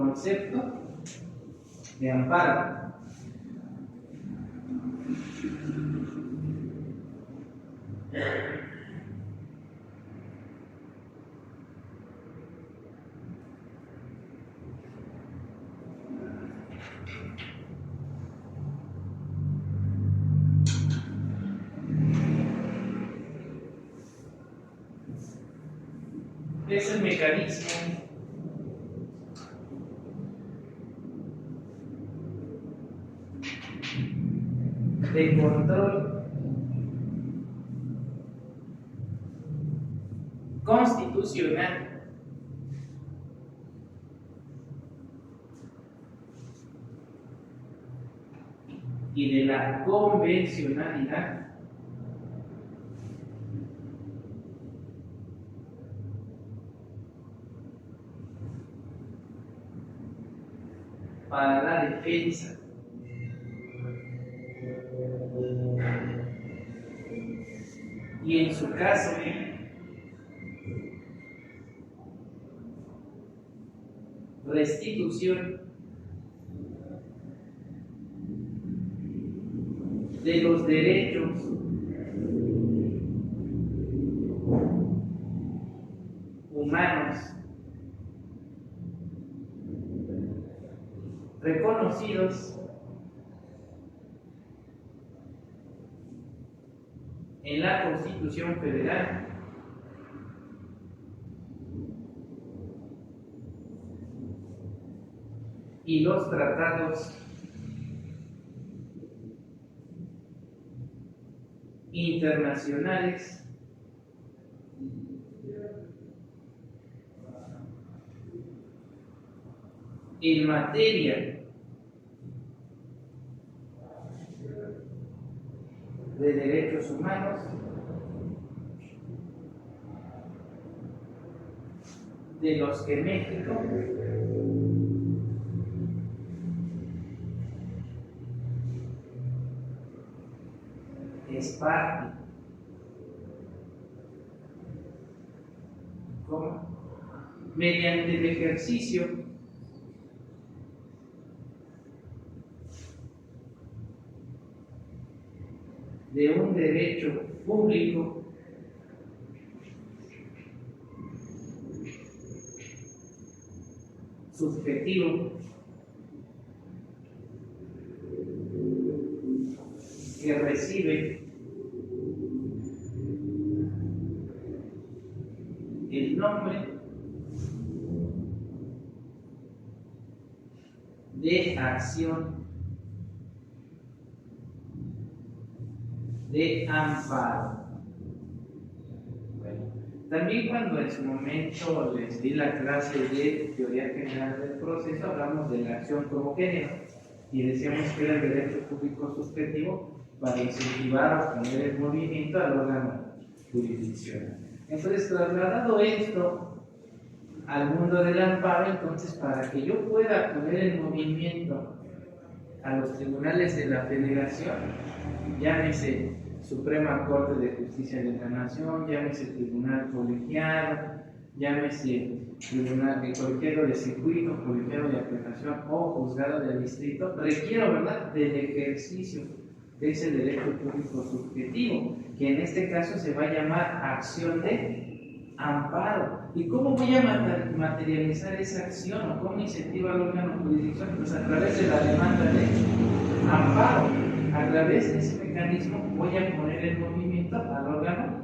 concepto de amparo. Es el mecanismo de control constitucional y de la convencionalidad para la defensa y, en su caso, restitución de los derechos humanos reconocidos en la Constitución Federal y los tratados internacionales en materia de derechos humanos, de los que México es parte. ¿Cómo? Mediante el ejercicio de un derecho público subjetivo que recibe el nombre de acción de amparo. Bueno, también cuando en su momento les di la clase de teoría general del proceso, hablamos de la acción como género y decíamos que era el derecho público subjetivo para incentivar o poner en movimiento al órgano jurisdiccional. Entonces, trasladado esto al mundo del amparo, entonces para que yo pueda poner en movimiento a los tribunales de la Federación, llámese Suprema Corte de Justicia de la Nación, llámese Tribunal Colegiado, llámese Tribunal de Colegiado de Circuito, Colegiado de Apelación o Juzgado de Distrito, requiero, ¿verdad?, del ejercicio de ese derecho público subjetivo, que en este caso se va a llamar acción de amparo. ¿Y cómo voy a materializar esa acción o cómo incentivo al órgano jurisdiccional? Pues a través de la demanda de amparo. A través de ese mecanismo voy a poner en movimiento al órgano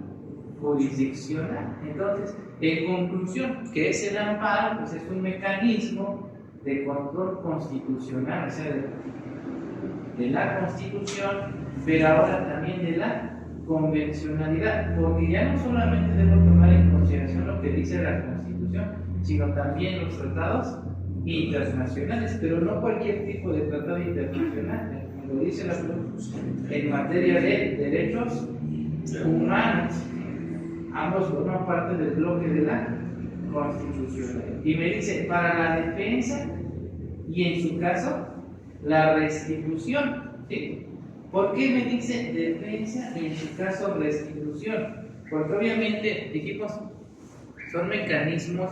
jurisdiccional. Entonces, en conclusión, ¿qué es el amparo? Pues es un mecanismo de control constitucional, o sea, de la Constitución, pero ahora también de la convencionalidad, porque ya no solamente debo tomar en consideración lo que dice la Constitución, sino también los tratados internacionales, pero no cualquier tipo de tratado internacional, lo dice la Constitución, en materia de derechos humanos, ambos forman parte del bloque de la Constitución. Y me dice, para la defensa y en su caso, la restitución. ¿Sí? ¿Por qué me dice defensa y en su caso restitución? Porque obviamente, dijimos, son mecanismos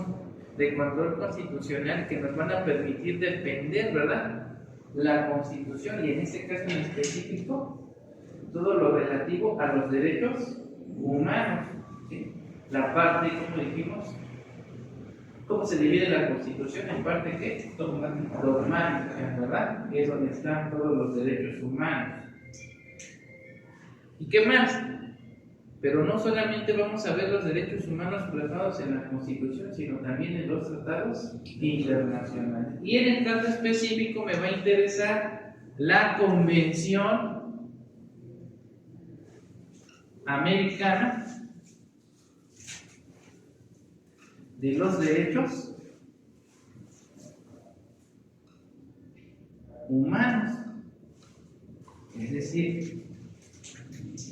de control constitucional que nos van a permitir defender, ¿verdad?, la Constitución, y en este caso en específico, todo lo relativo a los derechos humanos, ¿sí? La parte, como dijimos, ¿cómo se divide la Constitución? En parte, ¿qué? Dogmática, ¿verdad? Que es donde están todos los derechos humanos. ¿Y qué más? Pero no solamente vamos a ver los derechos humanos plasmados en la Constitución, sino también en los tratados internacionales. Y en el caso específico me va a interesar la Convención Americana de los Derechos Humanos. Es decir,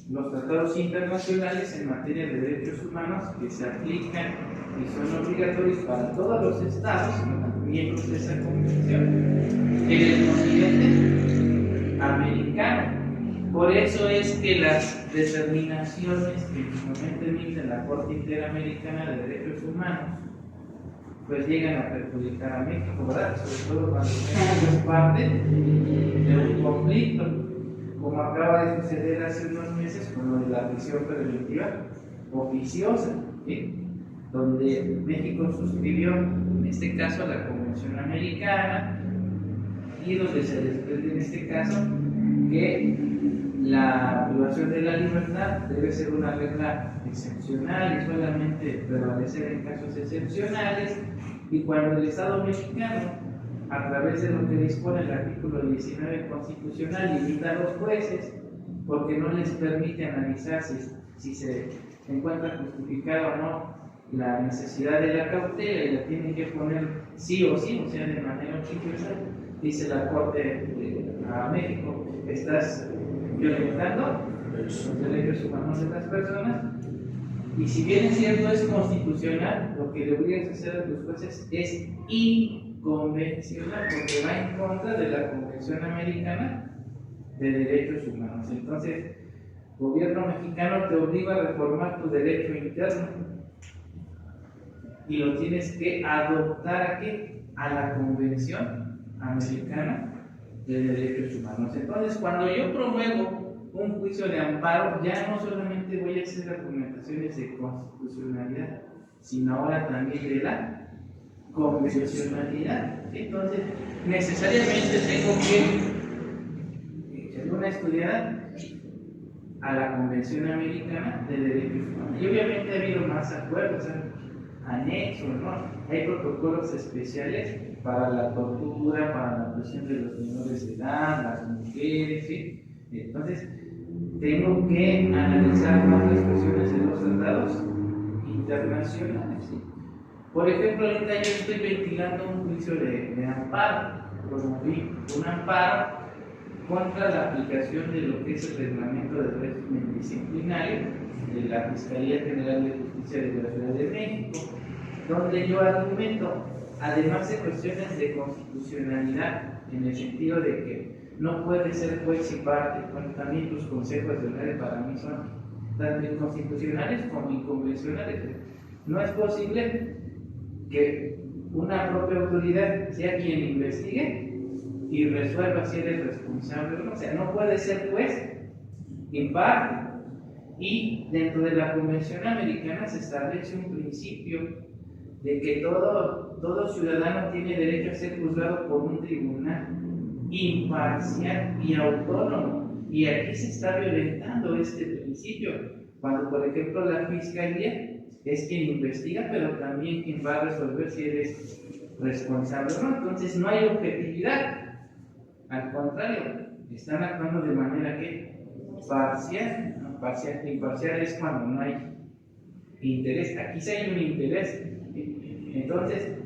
los tratados internacionales en materia de derechos humanos que se aplican y son obligatorios para todos los estados miembros de esa convención en el continente americano. Por eso es que las determinaciones que en su momento emite la Corte Interamericana de Derechos Humanos pues llegan a perjudicar a México, ¿verdad? Sobre todo cuando México es parte de un conflicto, como acaba de suceder hace unos meses con lo de la prisión preventiva oficiosa, ¿sí?, donde México suscribió, en este caso, la Convención Americana, y donde se desprende en este caso que la privación de la libertad debe ser una regla excepcional y solamente prevalecer en casos excepcionales, y cuando el Estado mexicano, a través de lo que dispone el artículo 19 constitucional, limita a los jueces porque no les permite analizar si se encuentra justificada o no la necesidad de la cautela y la tienen que poner sí o sí, o sea, de manera oficiosa, dice la Corte a México, estás violentando los derechos humanos de las personas, y si bien es cierto es constitucional, lo que le obligas a hacer a tus jueces es inconvencional, porque va en contra de la Convención Americana de Derechos Humanos. Entonces, gobierno mexicano te obliga a reformar tu derecho interno y lo tienes que adoptar aquí a la Convención Americana de Derechos Humanos. Entonces, cuando yo promuevo un juicio de amparo, ya no solamente voy a hacer argumentaciones de constitucionalidad, sino ahora también de la convencionalidad. Entonces, necesariamente tengo que echar una estudiada a la Convención Americana de Derechos Humanos. Y obviamente ha habido más acuerdos, anexos, ¿no? Hay protocolos especiales para la tortura, para la presión de los menores de edad, las mujeres, ¿sí? Entonces, tengo que analizar más las cuestiones de los tratados internacionales, ¿sí? Por ejemplo, ahorita yo estoy ventilando un juicio de amparo, promoví un amparo contra la aplicación de lo que es el reglamento del régimen disciplinario de la Fiscalía General de Justicia de la Ciudad de México, donde yo argumento, además de cuestiones de constitucionalidad, en el sentido de que no puede ser juez y parte, bueno, también tus consejos de ley para mí son tanto inconstitucionales como inconvencionales. No es posible que una propia autoridad sea quien investigue y resuelva si eres responsable o no. O sea, no puede ser juez imparte. Y dentro de la Convención Americana se establece un principio de que todo ciudadano tiene derecho a ser juzgado por un tribunal imparcial y autónomo. Y aquí se está violentando este principio, cuando por ejemplo la Fiscalía es quien investiga, pero también quien va a resolver si eres responsable o no. Entonces no hay objetividad, al contrario, están actuando de manera que parcial, ¿no? Imparcial es cuando no hay interés. Aquí sí hay un interés. Entonces,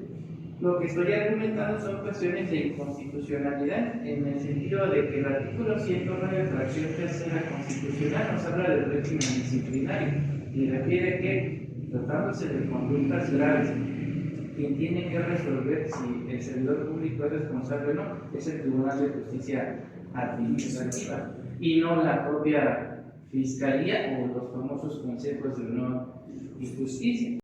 lo que estoy argumentando son cuestiones de inconstitucionalidad, en el sentido de que el artículo 109, fracción tercera constitucional, nos habla del régimen disciplinario y refiere que, tratándose de conductas graves, quien tiene que resolver si el servidor público es responsable o no es el Tribunal de Justicia Administrativa y no la propia Fiscalía o los famosos consejos de honor y justicia.